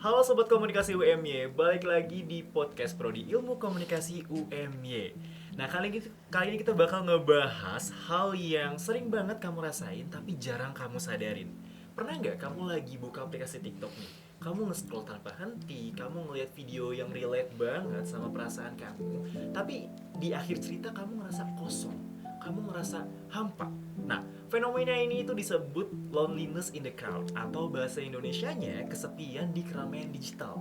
Halo Sobat Komunikasi UMY, balik lagi di podcast Prodi Ilmu Komunikasi UMY. Nah kali ini kita bakal ngebahas hal yang sering banget kamu rasain tapi jarang kamu sadarin. Pernah nggak kamu lagi buka aplikasi TikTok nih? Kamu nge-scroll tanpa henti, kamu ngeliat video yang relate banget sama perasaan kamu, tapi di akhir cerita kamu ngerasa kosong, kamu ngerasa hampa. Nah, fenomena ini itu disebut loneliness in the crowd atau bahasa Indonesianya kesepian di keramaian digital.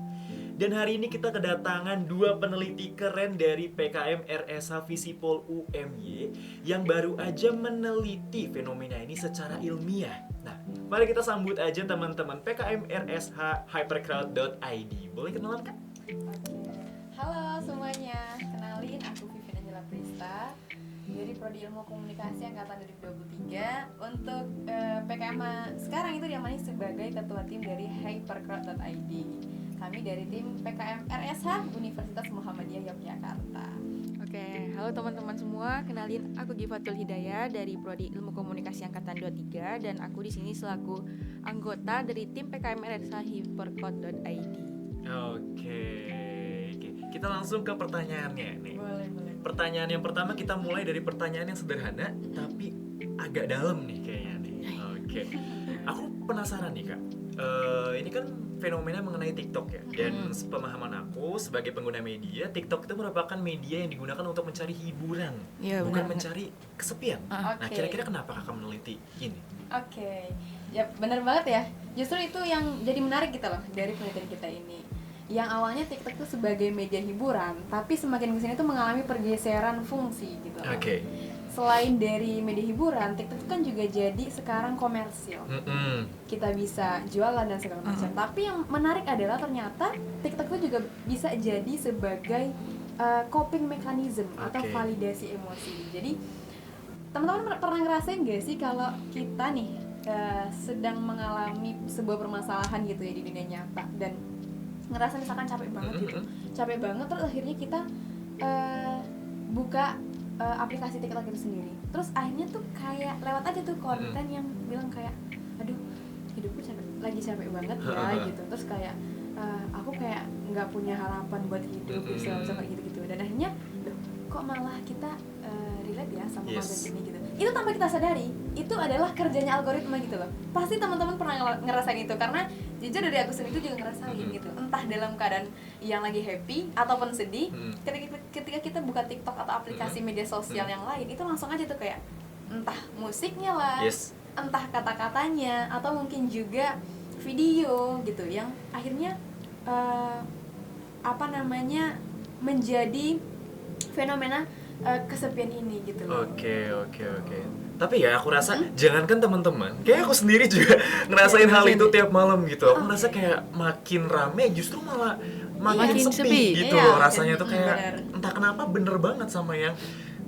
Dan hari ini kita kedatangan dua peneliti keren dari PKM RSH Visipol UMY yang baru aja meneliti fenomena ini secara ilmiah. Nah, mari kita sambut aja teman-teman PKM RSH hypercrowd.id. Boleh kenalan Kak? Halo semuanya, kenalin aku Vivin Angela Prista dari Prodi Ilmu Komunikasi Angkatan 2023. Untuk PKM sekarang itu diamani sebagai ketua tim dari hypercrowd.id. Kami dari tim PKM RSH Universitas Muhammadiyah Yogyakarta. Oke, halo teman-teman semua. Kenalin, aku Gifatul Hidayah dari Prodi Ilmu Komunikasi Angkatan 23 dan aku di sini selaku anggota dari tim PKM RSH hypercrowd.id. Oke. Kita langsung ke pertanyaannya nih. Boleh. Pertanyaan yang pertama kita mulai dari pertanyaan yang sederhana tapi agak dalam nih kayaknya nih. Oke. Aku penasaran nih Kak. Ini kan fenomena mengenai TikTok ya. Dan pemahaman aku sebagai pengguna media, TikTok itu merupakan media yang digunakan untuk mencari hiburan, Iya, bukan benar. mencari kesepian. Nah, Oke. kira-kira kenapa Kakak meneliti ini? Oke, ya benar banget ya. Justru itu yang jadi menarik gitu loh dari penelitian kita ini. Yang awalnya TikTok itu sebagai media hiburan, tapi semakin kesini tuh mengalami pergeseran fungsi gitu loh. Oke. Selain dari media hiburan, TikTok kan juga jadi sekarang komersil. Kita bisa jualan dan segala macam. Tapi yang menarik adalah ternyata TikTok itu juga bisa jadi sebagai coping mechanism atau Oke. validasi emosi. Jadi teman-teman pernah ngerasain gak sih kalau kita nih sedang mengalami sebuah permasalahan gitu ya di dunia nyata dan ngerasa misalkan capek banget gitu, capek banget terus akhirnya kita buka aplikasi TikTok itu sendiri, terus akhirnya tuh kayak lewat aja tuh konten yang bilang kayak aduh hidupku lagi capek banget ya gitu, terus kayak aku kayak nggak punya harapan buat hidup kayak gitu dan akhirnya loh kok malah kita relate ya sama konten ini gitu. Itu tanpa kita sadari itu adalah kerjanya algoritma gitu loh. Pasti teman-teman pernah ngerasain itu karena jujur dari aku sendiri itu juga ngerasain gitu. Entah dalam keadaan yang lagi happy ataupun sedih, ketika kita buka TikTok atau aplikasi media sosial yang lain itu langsung aja tuh kayak entah musiknya lah, entah kata-katanya atau mungkin juga video gitu yang akhirnya menjadi fenomena kesepian ini gitu loh. Oke. Tapi ya aku rasa jangankan teman-teman, kayak aku sendiri juga ngerasain hal itu tiap malam gitu. Aku ngerasa kayak makin rame justru malah makin sepi gitu Iya, loh rasanya tuh kayak bener. entah kenapa bener banget sama yang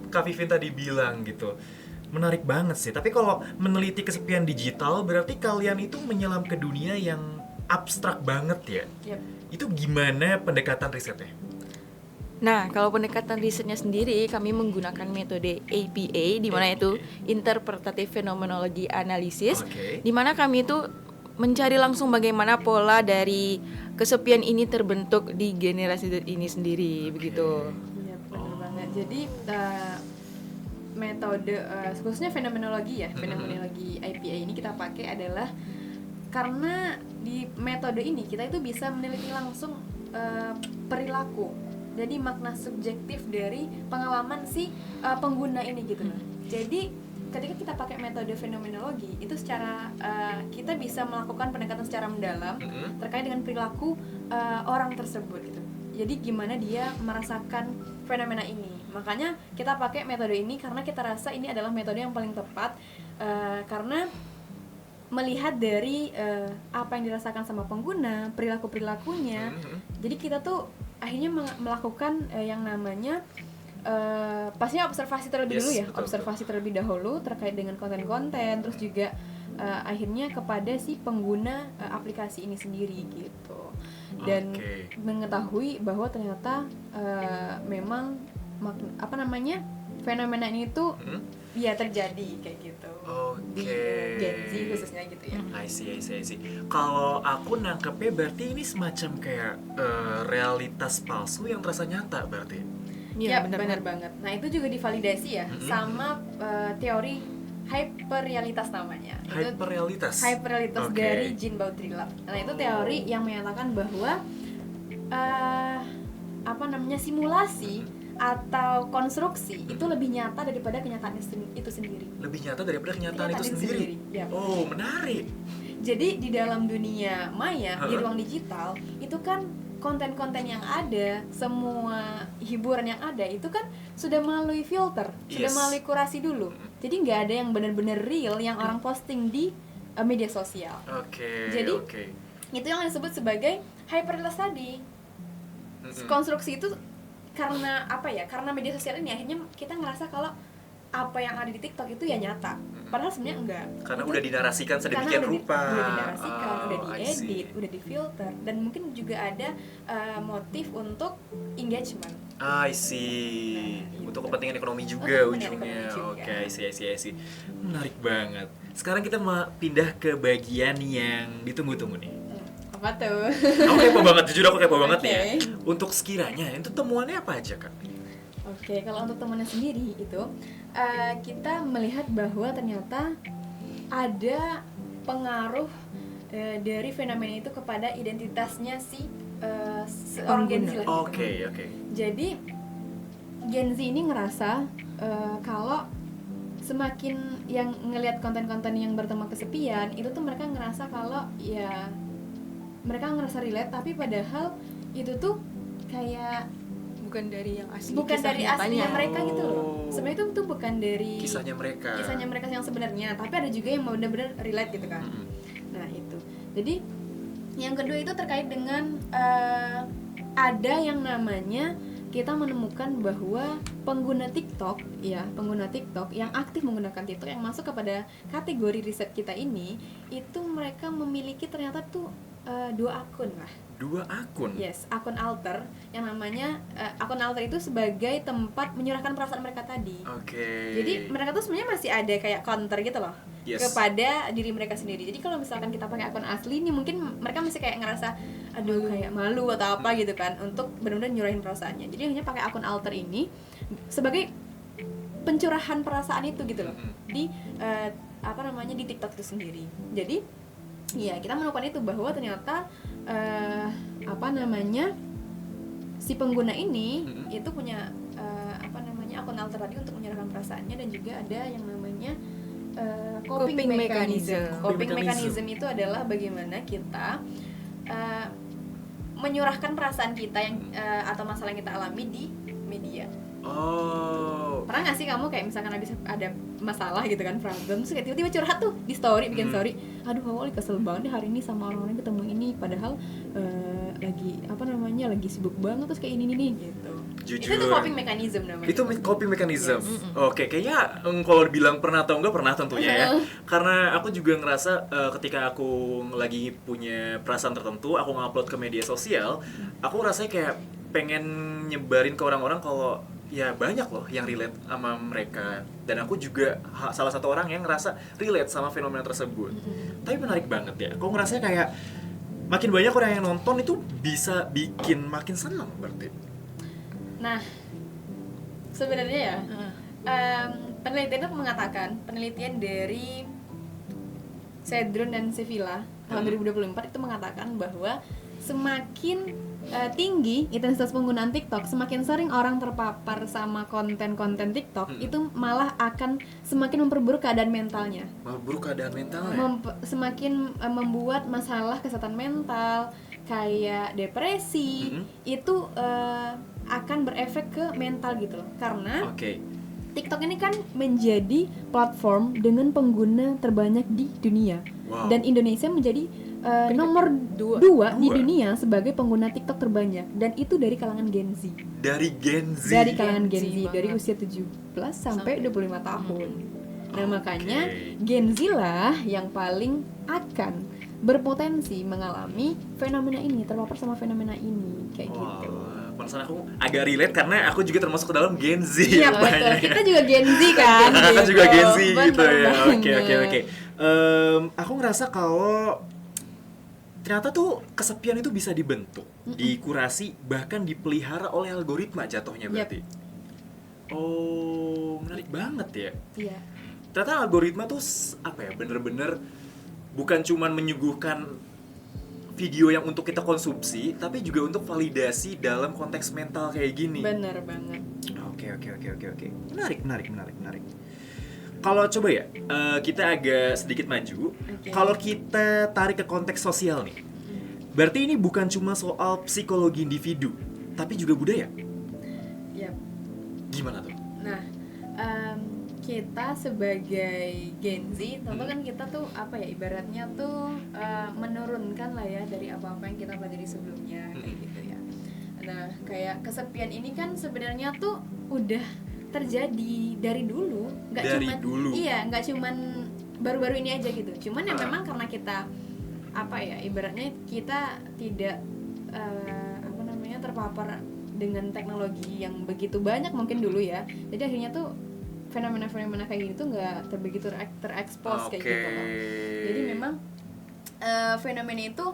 Kak Vivin tadi bilang gitu. Menarik banget sih. Tapi kalau meneliti kesepian digital berarti kalian itu menyelam ke dunia yang abstrak banget ya. Yep. Itu gimana pendekatan risetnya? Nah, kalau pendekatan risetnya sendiri, kami menggunakan metode APA, di mana itu Interpretative Phenomenology Analysis, di mana kami itu mencari langsung bagaimana pola dari kesepian ini terbentuk di generasi Z ini sendiri, begitu. Iya, benar banget. Jadi metode khususnya fenomenologi ya, fenomenologi IPA ini kita pakai adalah karena di metode ini kita itu bisa meneliti langsung perilaku. Jadi makna subjektif dari pengalaman si pengguna ini gitu loh. Jadi ketika kita pakai metode fenomenologi itu secara kita bisa melakukan pendekatan secara mendalam terkait dengan perilaku orang tersebut gitu. Jadi gimana dia merasakan fenomena ini. Makanya kita pakai metode ini karena kita rasa ini adalah metode yang paling tepat karena melihat dari apa yang dirasakan sama pengguna, perilaku-perilakunya. Jadi kita tuh akhirnya melakukan yang namanya pastinya observasi terlebih dulu ya, observasi terlebih dahulu terkait dengan konten-konten, terus juga akhirnya kepada si pengguna aplikasi ini sendiri gitu. Dan mengetahui bahwa ternyata memang fenomena ini tuh ya terjadi kayak gitu. Di Gen Z khususnya gitu ya. I see. Kalau aku nangkepnya berarti ini semacam kayak realitas palsu yang terasa nyata berarti. Ya, benar banget. Nah, itu juga divalidasi ya sama teori hyperrealitas namanya. Hyperrealitas Dari Jean Baudrillard. Nah, itu teori yang menyatakan bahwa simulasi atau konstruksi itu lebih nyata daripada kenyataan itu sendiri. Lebih nyata daripada kenyataan itu sendiri. Ya. Oh, menarik. Jadi di dalam dunia maya, di ruang digital, itu kan konten-konten yang ada, semua hiburan yang ada itu kan sudah melalui filter, sudah melalui kurasi dulu. Jadi nggak ada yang benar-benar real yang orang posting di media sosial. Jadi itu yang disebut sebagai hyperrealitas tadi. Konstruksi itu karena karena media sosial ini akhirnya kita ngerasa kalau apa yang ada di TikTok itu ya nyata, padahal sebenarnya enggak. Karena udah dinarasikan sedemikian rupa. Udah dinarasikan, udah diedit, udah difilter, dan mungkin juga ada motif untuk engagement. I see. Untuk kepentingan ekonomi juga ujungnya. Oke, I see. Menarik banget. Sekarang kita mau pindah ke bagian yang ditunggu-tunggu nih. Apa tuh? Aku kepo banget, jujur aku kepo banget ya. Untuk sekiranya itu temuannya apa aja, Kak? Oke, kalau untuk temannya sendiri itu kita melihat bahwa ternyata ada pengaruh dari fenomena itu kepada identitasnya si seorang Gen Z lah. Oke. Jadi Gen Z ini ngerasa kalau semakin yang ngelihat konten-konten yang bertema kesepian itu tuh mereka ngerasa kalau ya mereka ngerasa relate, tapi padahal itu tuh kayak bukan dari yang asli, aslinya mereka gitu loh. Sebenarnya itu tuh bukan dari kisahnya mereka yang sebenarnya, tapi ada juga yang benar-benar relate gitu kan. Nah itu. Jadi yang kedua itu terkait dengan ada yang namanya kita menemukan bahwa pengguna TikTok yang aktif menggunakan TikTok yang masuk kepada kategori riset kita ini itu mereka memiliki ternyata tuh 2 akun lah. 2 akun? Yes, akun alter yang namanya akun alter itu sebagai tempat menyurahkan perasaan mereka tadi. Jadi mereka tuh sebenarnya masih ada kayak counter gitu loh kepada diri mereka sendiri. Jadi kalau misalkan kita pakai akun asli ini mungkin mereka masih kayak ngerasa aduh kayak malu atau apa gitu kan untuk benar-benar nyurahin perasaannya. Jadi hanya pakai akun alter ini sebagai pencurahan perasaan itu gitu loh di di TikTok itu sendiri. Jadi ya kita menemukan itu bahwa ternyata si pengguna ini itu punya akun alter tadi untuk menyerahkan perasaannya, dan juga ada yang namanya coping mechanism. Coping mechanism itu adalah bagaimana kita menyurahkan perasaan kita yang atau masalah yang kita alami di media. Pernah nggak sih kamu kayak misalkan habis ada masalah gitu kan, problem, terus kayak tiba-tiba curhat tuh di story, bikin story, aduh awal kesel banget deh hari ini sama orang-orang ketemu ini, padahal lagi sibuk banget terus kayak ini nih gitu. Jujur, itu coping mechanism namanya. Itu coping mechanism. Oke, kayaknya kalau dibilang pernah atau enggak pernah tentunya ya. Karena aku juga ngerasa ketika aku lagi punya perasaan tertentu, aku ngupload ke media sosial, aku rasanya kayak pengen nyebarin ke orang-orang kalau ya banyak loh yang relate sama mereka, dan aku juga salah satu orang yang ngerasa relate sama fenomena tersebut. Tapi menarik banget ya, aku ngerasa kayak makin banyak orang yang nonton itu bisa bikin makin senang berarti. Nah sebenarnya ya penelitian itu mengatakan, penelitian dari Cedron dan Sevilla tahun 2024 itu mengatakan bahwa semakin tinggi intensitas penggunaan TikTok, semakin sering orang terpapar sama konten-konten TikTok, itu malah akan semakin memperburuk keadaan mentalnya. Semakin membuat masalah kesehatan mental kayak depresi itu akan berefek ke mental gitu loh. Karena TikTok ini kan menjadi platform dengan pengguna terbanyak di dunia. Dan Indonesia menjadi nomor 2 di dunia sebagai pengguna TikTok terbanyak, dan itu dari kalangan Gen Z. Dari kalangan Gen Z dari usia 17 sampai 25 tahun. Nah, makanya Gen Z lah yang paling akan berpotensi mengalami fenomena ini, terpapar sama fenomena ini kayak gitu. Perasaan aku agak relate karena aku juga termasuk ke dalam Gen Z. Iya betul, kita juga Gen Z kan. Kita juga Gen Z gitu Bener ya. banget. Oke. Aku ngerasa kalau ternyata tuh kesepian itu bisa dibentuk, dikurasi, bahkan dipelihara oleh algoritma jatuhnya berarti. Oh, menarik banget ya. Iya. Ternyata algoritma tuh bener-bener bukan cuman menyuguhkan video yang untuk kita konsumsi, tapi juga untuk validasi dalam konteks mental kayak gini. Bener banget. Oke. Menarik. Kalau coba ya, kita agak sedikit maju. Kalau kita tarik ke konteks sosial nih, berarti ini bukan cuma soal psikologi individu, tapi juga budaya. Yap. Gimana tuh? Nah, kita sebagai Gen Z, tentu kan kita tuh ibaratnya tuh menurunkan lah ya dari apa-apa yang kita pelajari sebelumnya kayak gitu ya. Nah, kayak kesepian ini kan sebenarnya tuh udah terjadi dari dulu, nggak cuman baru-baru ini aja gitu. Cuman ya memang karena kita ibaratnya kita tidak terpapar dengan teknologi yang begitu banyak mungkin dulu ya. Jadi akhirnya tuh fenomena-fenomena kayak gini tuh nggak begitu terekspos kayak gitu loh. Jadi memang fenomena itu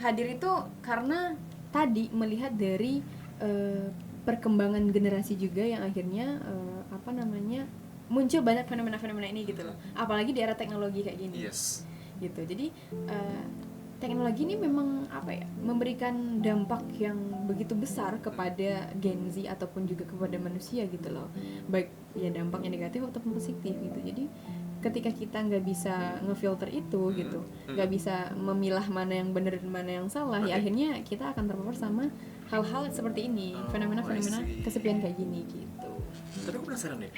hadir itu karena tadi melihat dari perkembangan generasi juga yang akhirnya muncul banyak fenomena-fenomena ini gitu loh. Apalagi di era teknologi kayak gini. Yes. Gitu. Jadi teknologi ini memang memberikan dampak yang begitu besar kepada Gen Z ataupun juga kepada manusia gitu loh, baik ya dampaknya negatif ataupun positif gitu. Jadi ketika kita nggak bisa ngefilter itu gitu, nggak bisa memilah mana yang benar dan mana yang salah, ya akhirnya kita akan terpapar sama hal-hal seperti ini, fenomena-fenomena kesepian kayak gini gitu. Tapi aku penasaran deh,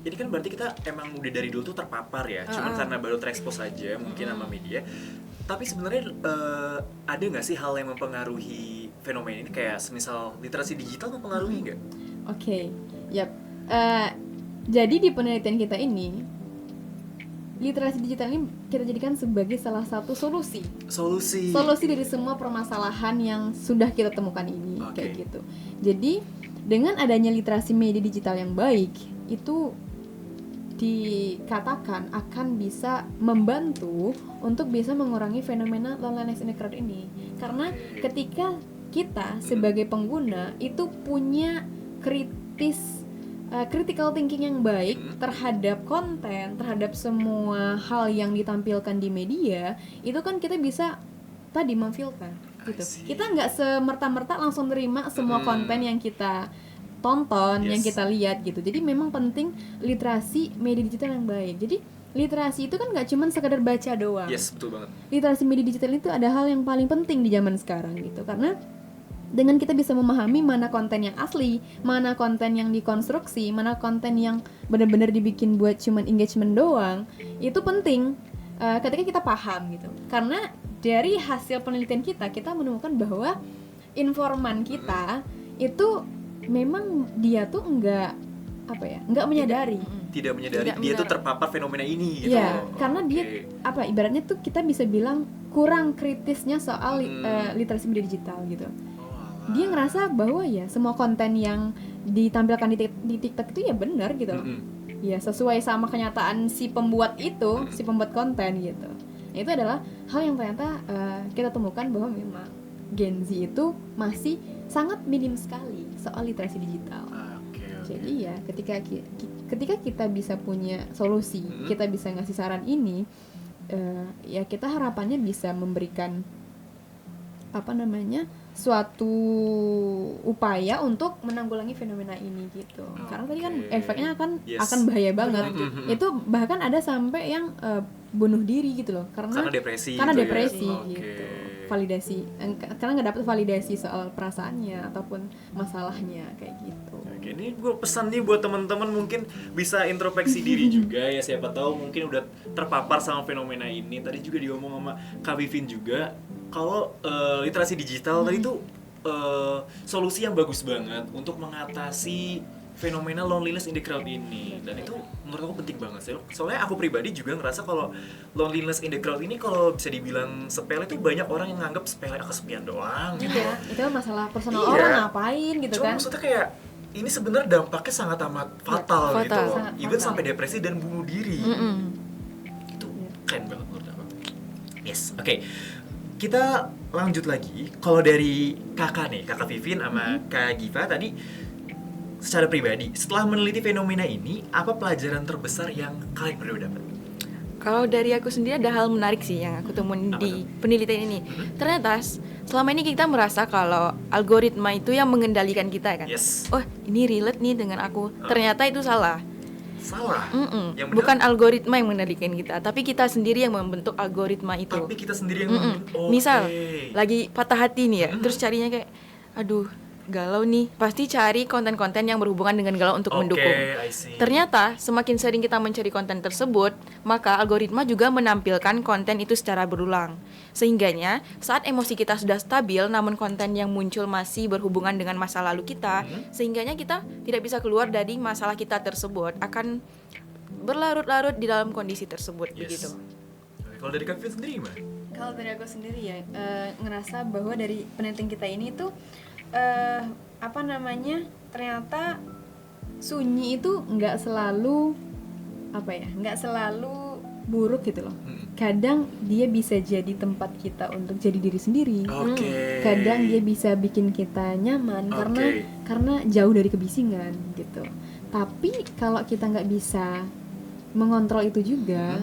ini kan berarti kita emang udah dari dulu tuh terpapar ya, cuman karena baru terekspos aja mungkin sama media. Tapi sebenarnya ada nggak sih hal yang mempengaruhi fenomena ini, kayak semisal literasi digital mempengaruhi nggak? Oke. Jadi di penelitian kita ini, literasi digital ini kita jadikan sebagai salah satu solusi dari semua permasalahan yang sudah kita temukan ini. Kayak gitu. Jadi dengan adanya literasi media digital yang baik, itu dikatakan akan bisa membantu untuk bisa mengurangi fenomena loneliness in the crowd ini. Karena ketika kita sebagai pengguna itu punya critical thinking yang baik terhadap konten, terhadap semua hal yang ditampilkan di media, itu kan kita bisa tadi memfilter gitu. Kita nggak semerta-merta langsung terima semua konten yang kita tonton, yang kita lihat gitu. Jadi memang penting literasi media digital yang baik. Jadi literasi itu kan nggak cuma sekadar baca doang. Yes, betul banget. Literasi media digital itu ada hal yang paling penting di zaman sekarang gitu. Karena dengan kita bisa memahami mana konten yang asli, mana konten yang dikonstruksi, mana konten yang benar-benar dibikin buat cuman engagement doang, itu penting ketika kita paham gitu. Karena dari hasil penelitian kita menemukan bahwa informan kita itu memang dia tuh nggak menyadari. Tidak menyadari dia tuh terpapar fenomena ini gitu. Iya, karena dia ibaratnya tuh kita bisa bilang kurang kritisnya soal literasi media digital gitu. Dia ngerasa bahwa ya semua konten yang ditampilkan di TikTok itu ya benar gitu loh. Ya sesuai sama kenyataan si pembuat itu, si pembuat konten gitu. Itu adalah hal yang ternyata kita temukan bahwa memang Gen Z itu masih sangat minim sekali soal literasi digital. Jadi ya ketika kita bisa punya solusi, kita bisa ngasih saran ini, ya kita harapannya bisa memberikan suatu upaya untuk menanggulangi fenomena ini gitu. Karena tadi kan efeknya akan bahaya banget. Itu bahkan ada sampai yang bunuh diri gitu loh, karena depresi gitu. Validasi, karena nggak dapet validasi soal perasaannya ataupun masalahnya kayak gitu. Oke, ini gue pesan nih buat teman-teman, mungkin bisa introspeksi diri juga ya, siapa tahu mungkin udah terpapar sama fenomena ini. Tadi juga diomong sama Kak Vivin juga, kalau literasi digital tadi tuh solusi yang bagus banget untuk mengatasi fenomena loneliness in the crowd ini. Dan itu menurut aku penting banget sih. Soalnya aku pribadi juga ngerasa kalau loneliness in the crowd ini kalau bisa dibilang sepele itu banyak orang yang nganggap sepele kesepian doang gitu. Iya, itu kan masalah personal Iya. orang ngapain gitu Cuma kan. maksudnya kayak ini sebenarnya dampaknya sangat amat fatal fatal. gitu loh. Sangat Even fatal. sampai depresi dan bunuh diri. Itu keren banget menurut aku. Yes, oke. Kita lanjut lagi. Kalau dari kakak nih, kakak Vivin sama kak Giva tadi secara pribadi, setelah meneliti fenomena ini, apa pelajaran terbesar yang kalian berdua dapat? Kalau dari aku sendiri ada hal menarik sih yang aku temuin Apa di penelitian ini. Ternyata selama ini kita merasa kalau algoritma itu yang mengendalikan kita kan. Yes. Oh, ini relate nih dengan aku. Ternyata itu salah. Salah. Yang benar, Bukan algoritma yang mengendalikan kita, tapi kita sendiri yang membentuk algoritma itu. tapi kita sendiri yang Oke. Misal lagi patah hati nih ya, terus carinya kayak aduh galau nih, pasti cari konten-konten yang berhubungan dengan galau untuk mendukung. I see. Ternyata semakin sering kita mencari konten tersebut, maka algoritma juga menampilkan konten itu secara berulang. Sehingganya saat emosi kita sudah stabil namun konten yang muncul masih berhubungan dengan masa lalu kita, sehingganya kita tidak bisa keluar dari masalah kita tersebut, akan berlarut-larut di dalam kondisi tersebut. Yes. Begitu. Oke, kalau dari Kak Vivin sendiri gimana? Kalau dari aku sendiri ya, ngerasa bahwa dari penelitian kita ini tuh ternyata sunyi itu nggak selalu nggak selalu buruk gitu loh. Kadang dia bisa jadi tempat kita untuk jadi diri sendiri. Oke. Kadang dia bisa bikin kita nyaman karena jauh dari kebisingan gitu. Tapi kalau kita nggak bisa mengontrol itu juga,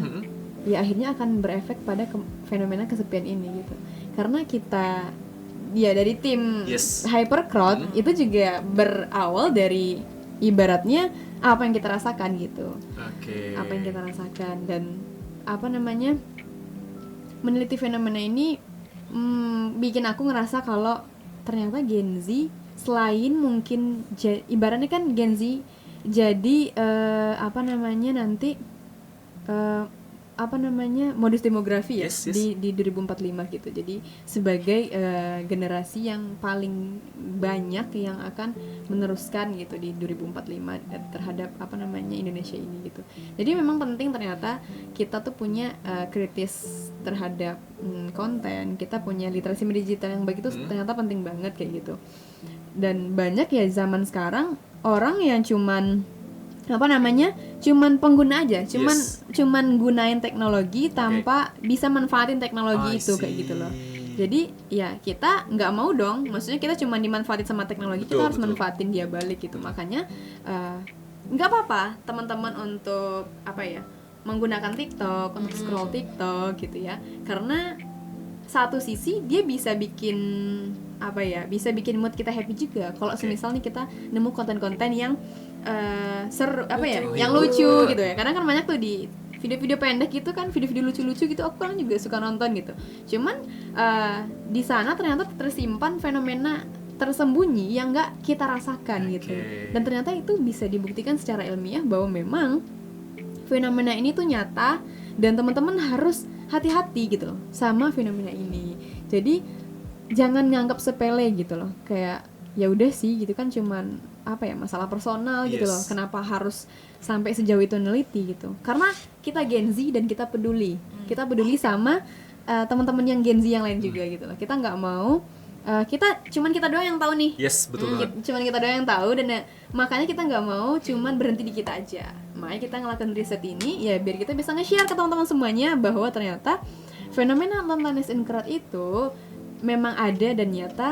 ya akhirnya akan berefek pada fenomena kesepian ini gitu. Karena kita dari tim Hypercrowd itu juga berawal dari ibaratnya apa yang kita rasakan gitu. Apa yang kita rasakan dan meneliti fenomena ini bikin aku ngerasa kalau ternyata Gen Z selain mungkin ibaratnya kan Gen Z jadi modus demografi ya di 2045 gitu. Jadi sebagai generasi yang paling banyak yang akan meneruskan gitu di 2045 terhadap Indonesia ini gitu. Jadi memang penting ternyata kita tuh punya kritis terhadap konten, kita punya literasi media digital yang baik itu ternyata penting banget kayak gitu. Dan banyak ya zaman sekarang orang yang cuman pengguna aja, cuman gunain teknologi tanpa bisa manfaatin teknologi itu kayak gitu loh. Jadi ya kita nggak mau dong, maksudnya kita cuman dimanfaatin sama teknologi, kita harus manfaatin dia balik gitu. Makanya nggak apa-apa teman-teman untuk menggunakan TikTok untuk scroll TikTok gitu ya, karena satu sisi dia bisa bikin mood kita happy juga. Kalau semisal nih kita nemu konten-konten yang seru yang lucu gitu ya. Karena kan banyak tuh di video-video pendek gitu kan, video-video lucu-lucu gitu, aku kan juga suka nonton gitu. Cuman di sana ternyata tersimpan fenomena tersembunyi yang nggak kita rasakan gitu. Dan ternyata itu bisa dibuktikan secara ilmiah bahwa memang fenomena ini tuh nyata dan teman-teman harus hati-hati gitu loh sama fenomena ini. Jadi jangan nganggap sepele gitu loh, kayak ya udah sih gitu kan, cuman masalah personal gitu loh. Kenapa harus sampai sejauh itu neliti gitu? Karena kita Gen Z dan kita peduli sama teman-teman yang Gen Z yang lain juga gitu loh. Kita nggak mau kita doang yang tahu nih. Betul banget. Cuman kita doang yang tahu, dan makanya kita nggak mau cuman berhenti di kita aja. Makanya kita ngelakuin riset ini ya biar kita bisa nge-share ke teman-teman semuanya bahwa ternyata fenomena loneliness in crowd itu memang ada dan nyata.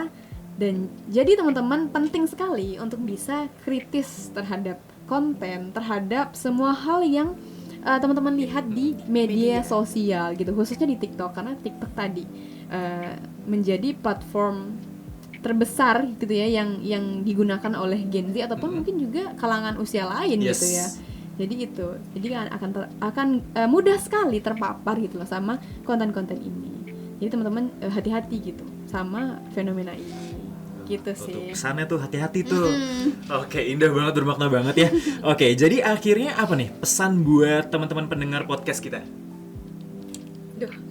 Dan jadi teman-teman penting sekali untuk bisa kritis terhadap konten, terhadap semua hal yang teman-teman lihat di media sosial gitu, khususnya di TikTok, karena TikTok tadi menjadi platform terbesar gitu ya yang digunakan oleh Gen Z ataupun mungkin juga kalangan usia lain gitu ya. Jadi akan mudah sekali terpapar gitu loh sama konten-konten ini. Jadi teman-teman hati-hati gitu sama fenomena ini. Gitu sih. Pesannya tuh hati-hati tuh. Oke, indah banget, bermakna banget ya. Oke, jadi akhirnya apa nih pesan buat teman-teman pendengar podcast kita?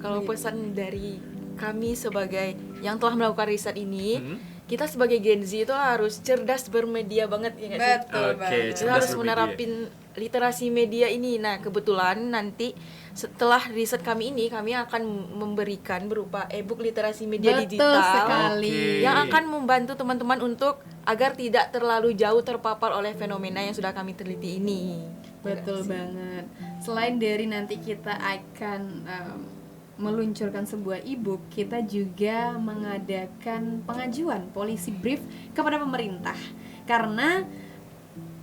Kalau pesan dari kami sebagai yang telah melakukan riset ini, kita sebagai Gen Z itu harus cerdas bermedia banget ya nggak sih? Betul Oke, banget. Kita cerdas harus bermedia. menerapin literasi media ini. Nah, kebetulan nanti setelah riset kami ini, kami akan memberikan berupa e-book literasi media Betul digital sekali. Oke. yang akan membantu teman-teman untuk agar tidak terlalu jauh terpapar oleh fenomena yang sudah kami teliti ini. Betul banget. Selain dari nanti kita akan meluncurkan sebuah e-book, kita juga mengadakan pengajuan policy brief kepada pemerintah. Karena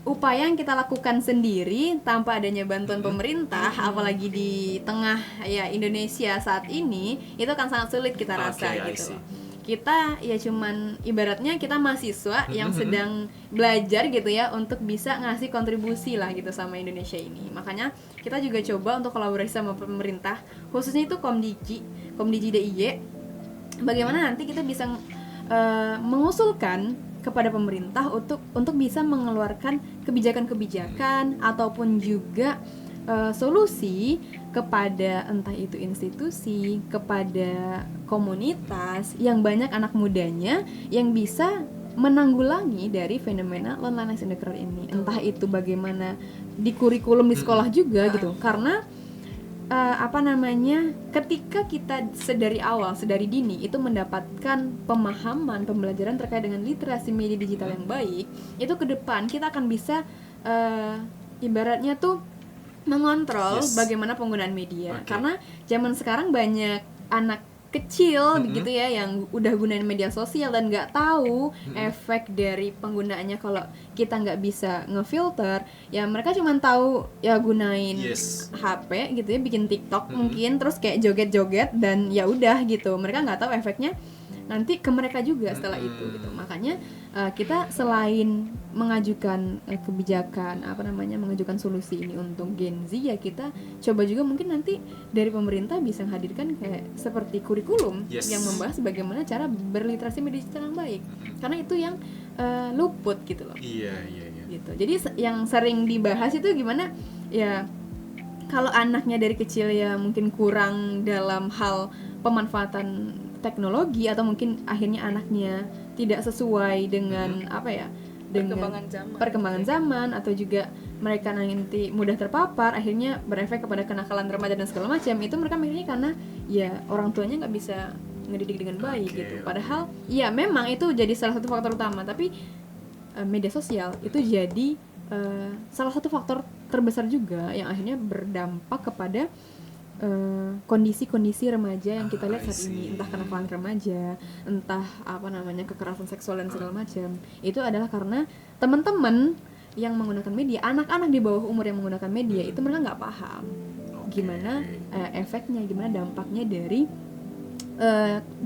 upaya yang kita lakukan sendiri tanpa adanya bantuan pemerintah, apalagi di tengah ya Indonesia saat ini, itu akan sangat sulit kita rasa Oke, I gitu see. loh. Kita ya cuman ibaratnya kita mahasiswa yang sedang belajar gitu ya untuk bisa ngasih kontribusi lah gitu sama Indonesia ini. Makanya kita juga coba untuk kolaborasi sama pemerintah, khususnya itu Komdigi DIY. Bagaimana nanti kita bisa mengusulkan kepada pemerintah untuk bisa mengeluarkan kebijakan-kebijakan ataupun juga solusi kepada entah itu institusi, kepada komunitas yang banyak anak mudanya yang bisa menanggulangi dari fenomena loneliness in the crowd ini. Entah itu bagaimana di kurikulum di sekolah juga gitu. Karena ketika kita sedari awal, sedari dini itu mendapatkan pemahaman, pembelajaran terkait dengan literasi media digital yang baik, itu ke depan kita akan bisa ibaratnya tuh mengontrol bagaimana penggunaan media. Karena zaman sekarang banyak anak kecil begitu ya yang udah gunain media sosial dan nggak tahu efek dari penggunaannya. Kalau kita nggak bisa ngefilter, ya mereka cuma tahu ya gunain HP gitu ya, bikin TikTok mungkin, terus kayak joget-joget dan ya udah gitu. Mereka nggak tahu efeknya nanti ke mereka juga setelah itu gitu. Makanya kita selain mengajukan kebijakan mengajukan solusi ini untuk Gen Z, ya kita coba juga mungkin nanti dari pemerintah bisa menghadirkan kayak seperti kurikulum yang membahas bagaimana cara berliterasi media digital yang baik. Karena itu yang luput gitu loh. Iya. Gitu. Jadi yang sering dibahas itu gimana ya, kalau anaknya dari kecil ya mungkin kurang dalam hal pemanfaatan teknologi, atau mungkin akhirnya anaknya tidak sesuai dengan dengan perkembangan zaman, atau juga mereka nanti mudah terpapar, akhirnya berefek kepada kenakalan remaja dan segala macam. Itu mereka mikirnya karena ya orang tuanya nggak bisa ngedidik dengan baik gitu. Padahal ya memang itu jadi salah satu faktor utama, tapi media sosial itu jadi salah satu faktor terbesar juga yang akhirnya berdampak kepada kondisi-kondisi remaja yang kita lihat saat ini, entah kenakalan remaja, entah kekerasan seksual dan segala macam. Itu adalah karena teman-teman yang menggunakan media, anak-anak di bawah umur yang menggunakan media itu mereka nggak paham gimana efeknya, gimana dampaknya dari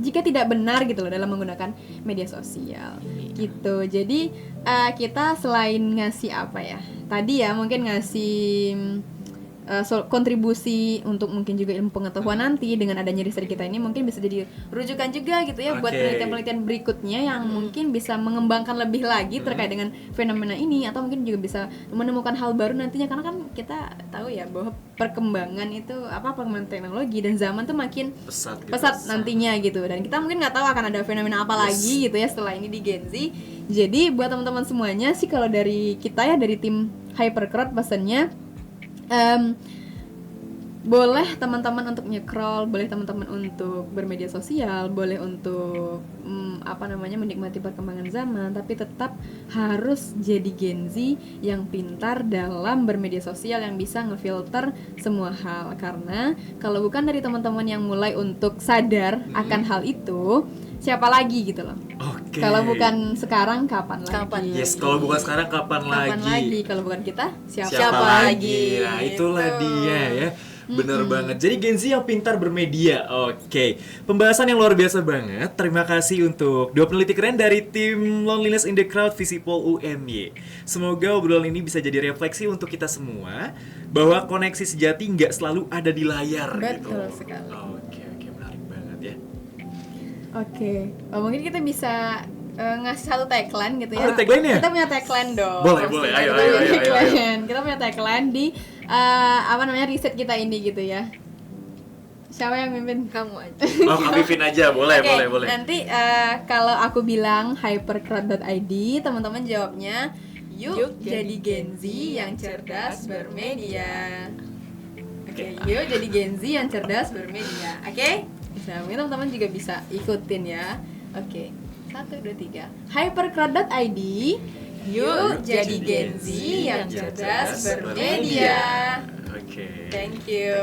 jika tidak benar gitu loh dalam menggunakan media sosial gitu. Jadi kita selain ngasih tadi ya mungkin ngasih kontribusi untuk mungkin juga ilmu pengetahuan nanti, dengan adanya riset kita ini mungkin bisa jadi rujukan juga gitu ya buat penelitian-penelitian berikutnya yang mungkin bisa mengembangkan lebih lagi terkait dengan fenomena ini, atau mungkin juga bisa menemukan hal baru nantinya. Karena kan kita tahu ya bahwa perkembangan perkembangan teknologi dan zaman tuh makin pesat nantinya gitu, dan kita mungkin nggak tahu akan ada fenomena apa lagi gitu ya setelah ini di Gen Z. Jadi buat teman-teman semuanya sih, kalau dari kita ya dari tim Hypercrowd pesannya, boleh teman-teman untuk nge-scroll, boleh teman-teman untuk bermedia sosial, boleh untuk menikmati perkembangan zaman, tapi tetap harus jadi Gen Z yang pintar dalam bermedia sosial, yang bisa ngefilter semua hal. Karena kalau bukan dari teman-teman yang mulai untuk sadar akan hal itu, siapa lagi gitu loh. Kalau bukan sekarang kapan lagi? Kalau bukan sekarang kapan lagi? Kalau bukan kita siapa lagi? Nah, itulah dia ya. Bener banget. Jadi Gen Z yang pintar bermedia. Pembahasan yang luar biasa banget. Terima kasih untuk dua peneliti keren dari tim Loneliness in the Crowd Visipol UMY. Semoga obrolan ini bisa jadi refleksi untuk kita semua bahwa koneksi sejati nggak selalu ada di layar. Betul sekali. Oke, menarik banget ya. Mungkin kita bisa ngasih satu tagline gitu ya. Ada tagline ya? Kita punya tagline dong. Boleh. Ayo. Kita punya tagline di riset kita ini gitu ya. Siapa yang mimpin? Kamu aja. Oh, Kak Vivin aja, boleh, Oke, boleh. nanti kalau aku bilang hypercrowd.id, teman-teman jawabnya yuk jadi Gen Z yang cerdas bermedia. Oke, yuk jadi Gen Z yang cerdas bermedia. Oke? Nah, mungkin teman-teman juga bisa ikutin ya. Oke, 1, 2, 3. Hypercrowd.id, yuk jadi Gen Z yang cerdas bermedia. Oke. Thank you.